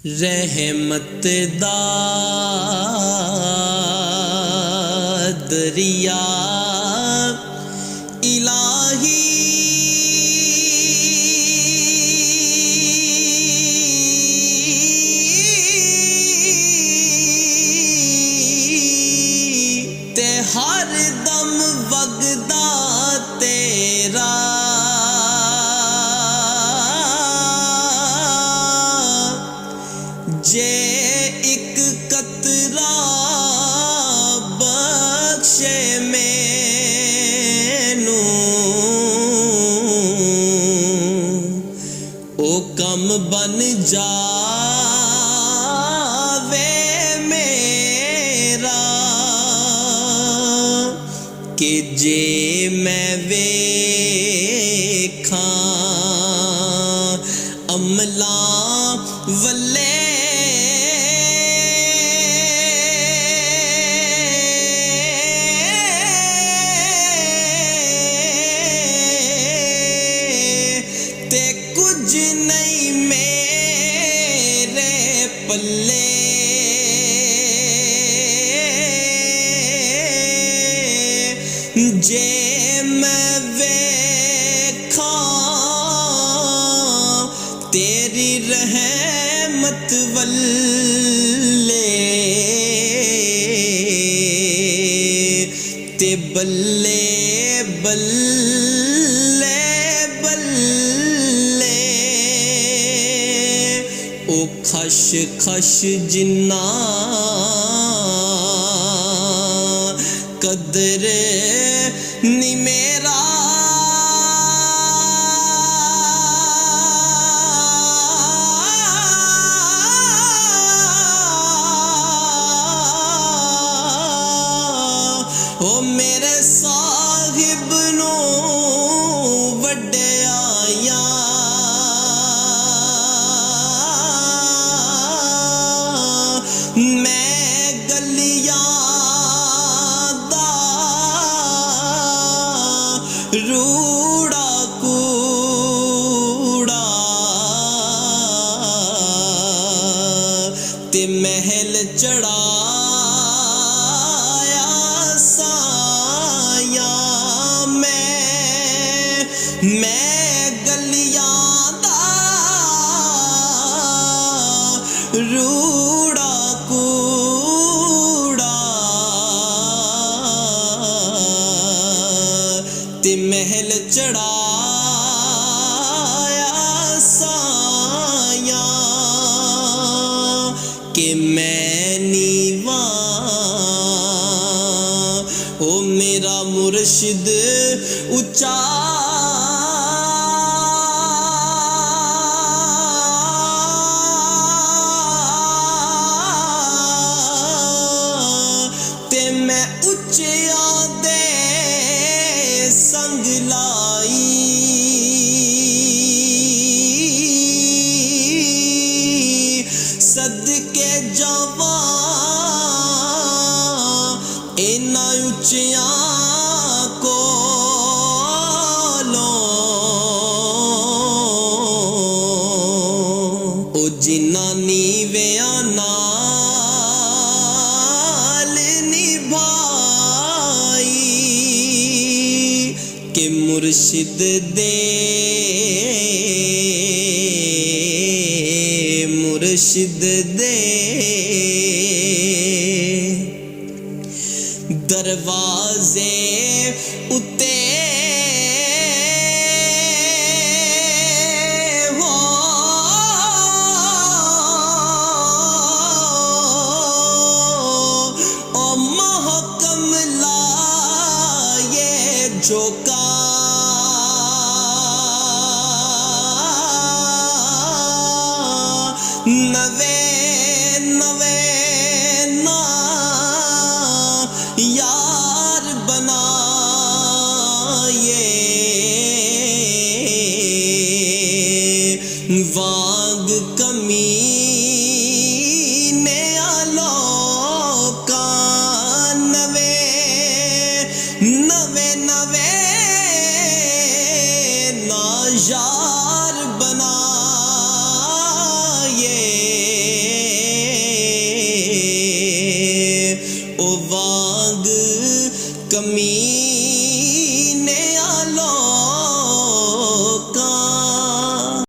रहमत दा दरिया इलाही ते हर दम वगदा तेरा जे एक कतरा बख्शे मैनू ओ कम बन जावे मेरा कि जे मैं वेखां अमला वल्ले ते कुछ नहीं मेरे पल्ले जे मैं वेखां तेरी रहमत वल्ले ते बल्ले बल्ले बल्ले ओ खश खश जिन्ना कदर नी मेरा ओ मेरे साहिब नो वड्डियाया मैं गलियां दा रूड़ा कूड़ा ते महल चढ़ाया साया मैं गलियां दा रूड़ा कूड़ा ते महल चढ़ाया साया कि मैं नीवा ओ मेरा मुर्शिद ऊंचा ते मैं उच्चियां दे संग लाई सदके जावां इन्ना उच्चियां कोलों ओ जिन्ना नीवियां नाल निभाई कि मुर्शिद दे दरवाजे उते हो ओ महकम लाए झोंका नवे नवे ना यार बनाए वाग कमीने आलोका नवे नवे नवे ना यार बनाए कमी